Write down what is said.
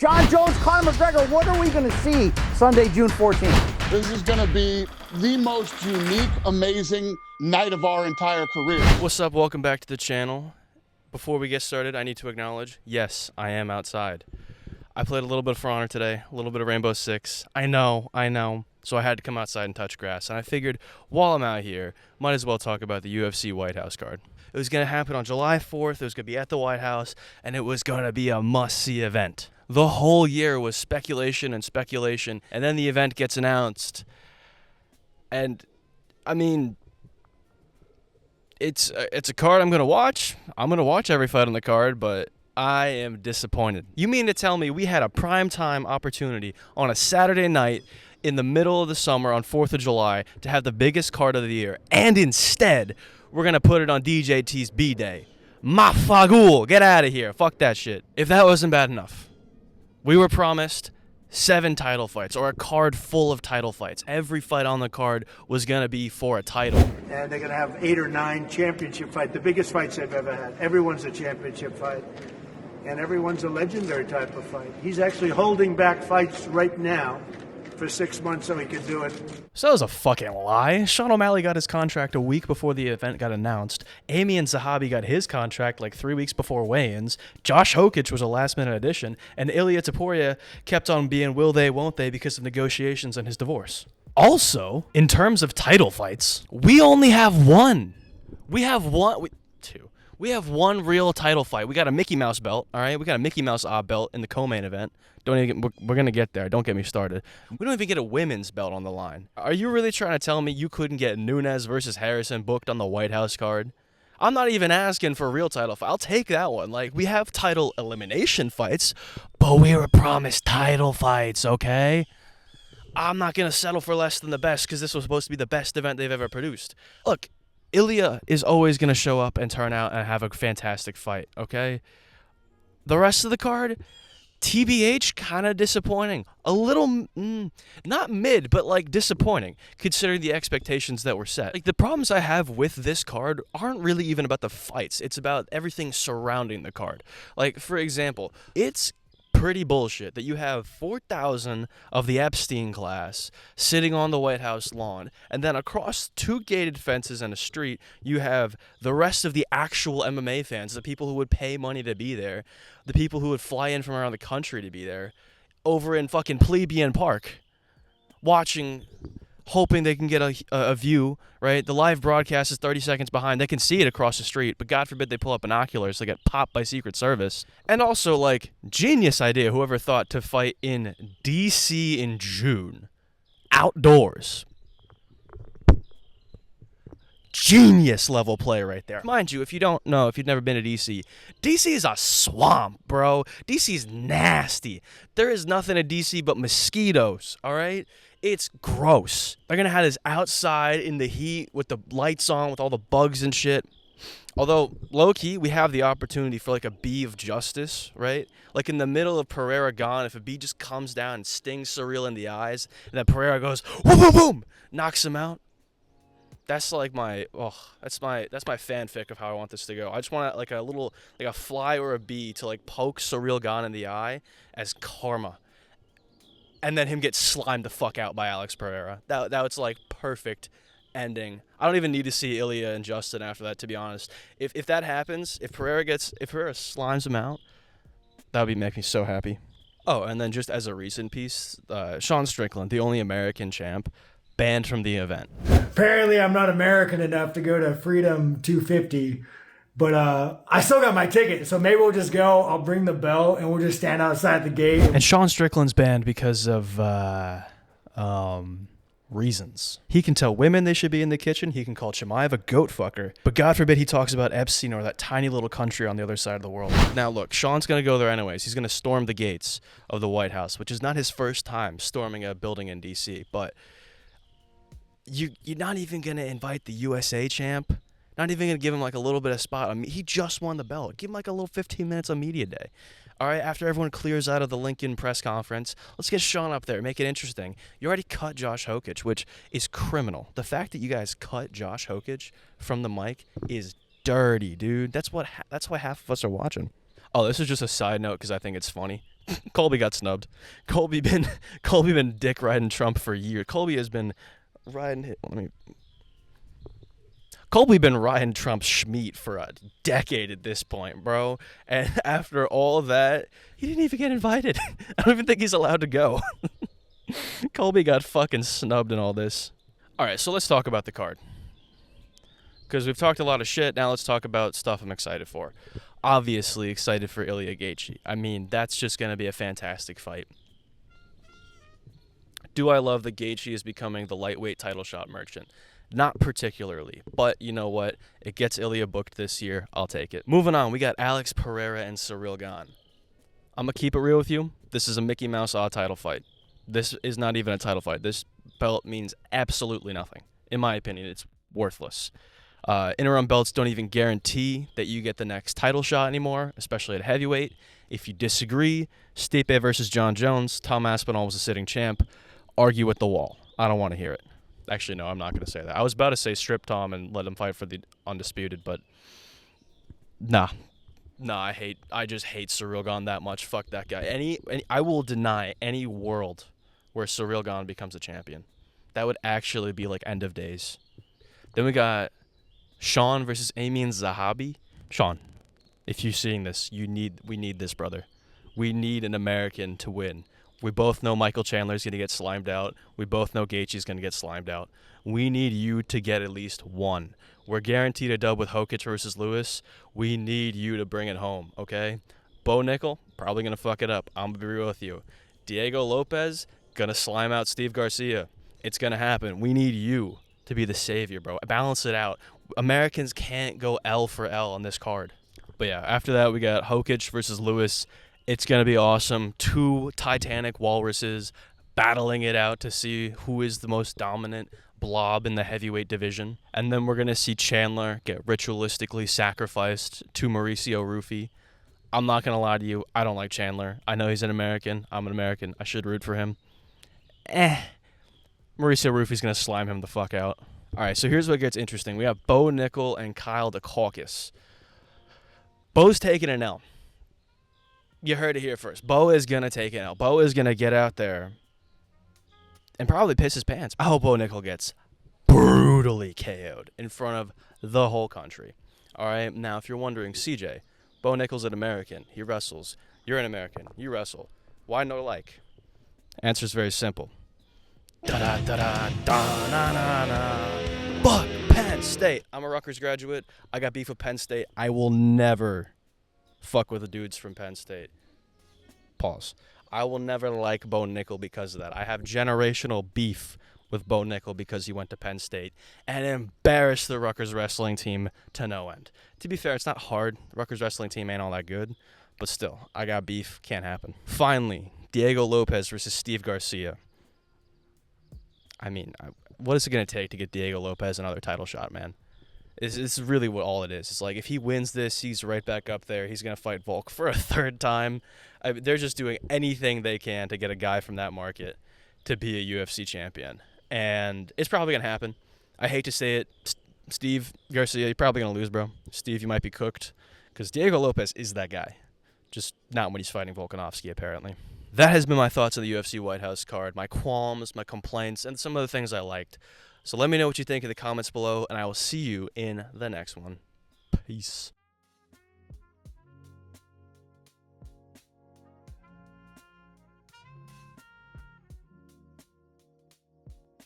John Jones, Conor McGregor, what are we going to see Sunday, June 14th? This is going to be the most unique, amazing night of our entire career. What's up? Welcome back to the channel. Before we get started, I need to acknowledge, yes, I am outside. I played a little bit of For Honor today, a little bit of Rainbow Six. I know. So I had to come outside and touch grass. And I figured, while I'm out here, might as well talk about the UFC White House Card. It was going to happen on July 4th. It was going to be at the White House, and it was going to be a must-see event. The whole year was speculation, and then the event gets announced. And, I mean, it's a card I'm going to watch. I'm going to watch every fight on the card, but I am disappointed. You mean to tell me we had a primetime opportunity on a Saturday night in the middle of the summer on 4th of July to have the biggest card of the year, and instead we're going to put it on DJT's B-Day? Mafagul, get out of here. Fuck that shit. If that wasn't bad enough, we were promised 7 title fights, or a card full of title fights. Every fight on the card was going to be for a title. And they're going to have 8 or 9 championship fights, the biggest fights they've ever had. Everyone's a championship fight, and everyone's a legendary type of fight. He's actually holding back fights right now for 6 months so he can do it. So that was a fucking lie. Sean O'Malley got his contract a week before the event got announced. Amy and Zahabi got his contract like 3 weeks before weigh-ins. Josh Hokic was a last-minute addition. And Ilia Topuria kept on being will they, won't they because of negotiations and his divorce. Also, in terms of title fights, we only have one. We have one real title fight. We got a Mickey Mouse belt, all right? We got a Mickey Mouse belt in the co-main event. We're going to get there. Don't get me started. We don't even get a women's belt on the line. Are you really trying to tell me you couldn't get Nunes versus Harrison booked on the White House card? I'm not even asking for a real title fight. I'll take that one. Like, we have title elimination fights, but we were promised title fights, okay? I'm not going to settle for less than the best because this was supposed to be the best event they've ever produced. Look, Ilia is always going to show up and turn out and have a fantastic fight, okay? The rest of the card, TBH, kind of disappointing. A little, not mid, but like disappointing, considering the expectations that were set. Like, the problems I have with this card aren't really even about the fights. It's about everything surrounding the card. Like, for example, it's pretty bullshit that you have 4,000 of the Epstein class sitting on the White House lawn, and then across 2 gated fences and a street, you have the rest of the actual MMA fans, the people who would pay money to be there, the people who would fly in from around the country to be there, over in fucking Plebeian Park, watching, hoping they can get a view, right? The live broadcast is 30 seconds behind. They can see it across the street, but God forbid they pull up binoculars. They get popped by Secret Service. And also, like, genius idea, whoever thought to fight in D.C. in June. Outdoors. Genius level play right there. Mind you, if you don't know, if you've never been to D.C., D.C. is a swamp, bro. D.C. is nasty. There is nothing in D.C. but mosquitoes, all right? It's gross. They're going to have this outside in the heat with the lights on, with all the bugs and shit. Although, low-key, we have the opportunity for, like, a bee of justice, right? Like, in the middle of Pereira gone, if a bee just comes down and stings Surreal in the eyes, and then Pereira goes, boom, boom, boom, knocks him out. That's like that's my fanfic of how I want this to go. I just want like a fly or a bee to like poke Surreal Gone in the eye as karma, and then him get slimed the fuck out by Alex Pereira. That was like perfect ending. I don't even need to see Ilya and Justin after that, to be honest. If that happens, if Pereira slimes him out, that would make me so happy. Oh, and then just as a recent piece, Sean Strickland, the only American champ, banned from the event. Apparently I'm not American enough to go to Freedom 250, but I still got my ticket, so maybe we'll just go. I'll bring the belt, and we'll just stand outside the gate. And Sean Strickland's banned because of reasons. He can tell women they should be in the kitchen. He can call Chimaev a goat fucker. But God forbid he talks about Epstein or that tiny little country on the other side of the world. Now look, Sean's going to go there anyways. He's going to storm the gates of the White House, which is not his first time storming a building in D.C., but you're not even going to invite the USA champ? Not even going to give him like a little bit of spot. I mean, he just won the belt. Give him like a little 15 minutes of media day. All right, after everyone clears out of the Lincoln press conference, let's get Sean up there, make it interesting. You already cut Josh Hokic, which is criminal. The fact that you guys cut Josh Hokic from the mic is dirty, dude. That's why half of us are watching. Oh, this is just a side note because I think it's funny. Colby got snubbed. Colby been dick riding Trump for years. Colby has been riding. Colby been riding Trump's schmeat for a decade at this point, bro. And after all that, he didn't even get invited. I don't even think he's allowed to go. Colby got fucking snubbed in all this. All right, so let's talk about the card. Because we've talked a lot of shit. Now let's talk about stuff I'm excited for. Obviously excited for Ilya Gaethje. I mean, that's just going to be a fantastic fight. Do I love that Gaethje is becoming the lightweight title shot merchant? Not particularly, but you know what? It gets Ilya booked this year. I'll take it. Moving on, we got Alex Pereira and Ciryl Gane. I'm going to keep it real with you. This is a Mickey Mouse odd title fight. This is not even a title fight. This belt means absolutely nothing. In my opinion, it's worthless. Interim belts don't even guarantee that you get the next title shot anymore, especially at heavyweight. If you disagree, Stipe versus John Jones, Tom Aspinall was a sitting champ. Argue with the wall. I don't want to hear it. Actually, no, I'm not going to say that. I was about to say strip Tom and let him fight for the undisputed, but nah, I just hate Ciryl Gane that much. Fuck that guy. I will deny any world where Ciryl Gane becomes a champion. That would actually be like end of days. Then we got Sean versus Amin Zahabi. Sean, if you're seeing this, we need this, brother. We need an American to win. We both know Michael Chandler's going to get slimed out. We both know Gaethje's going to get slimed out. We need you to get at least one. We're guaranteed a dub with Jokic versus Lewis. We need you to bring it home, okay? Bo Nickal, probably going to fuck it up. I'm going to be real with you. Diego Lopez, going to slime out Steve Garcia. It's going to happen. We need you to be the savior, bro. Balance it out. Americans can't go L for L on this card. But yeah, after that, we got Jokic versus Lewis. It's going to be awesome. Two Titanic walruses battling it out to see who is the most dominant blob in the heavyweight division. And then we're going to see Chandler get ritualistically sacrificed to Mauricio Rufy. I'm not going to lie to you. I don't like Chandler. I know he's an American. I'm an American. I should root for him. Mauricio Rufy's going to slime him the fuck out. All right, so here's what gets interesting. We have Bo Nickal and Kyle DeCaucus. Bo's taking an L. You heard it here first. Bo is going to take an L. Bo is going to get out there and probably piss his pants. I hope Bo Nickal gets brutally KO'd in front of the whole country. All right, now if you're wondering, CJ, Bo Nickal's an American. He wrestles. You're an American. You wrestle. Why no like? Answer's very simple. Da-da-da-da-da-na-na-na. Fuck Penn State. I'm a Rutgers graduate. I got beef with Penn State. I will never fuck with the dudes from Penn State. Pause. I will never like Bo Nickal because of that. I have generational beef with Bo Nickal because he went to Penn State and embarrassed the Rutgers wrestling team to no end. To be fair, it's not hard. The Rutgers wrestling team ain't all that good, but still, I got beef. Can't happen. Finally, Diego Lopez versus Steve Garcia. I mean, what is it going to take to get Diego Lopez another title shot, man? It's really what all it is. It's like if he wins this, he's right back up there. He's going to fight Volk for a third time. They're just doing anything they can to get a guy from that market to be a UFC champion. And it's probably going to happen. I hate to say it. Steve Garcia, you're probably going to lose, bro. Steve, you might be cooked. Because Diego Lopez is that guy. Just not when he's fighting Volkanovski, apparently. That has been my thoughts on the UFC White House card, my qualms, my complaints, and some of the things I liked. So let me know what you think in the comments below, and I will see you in the next one. Peace.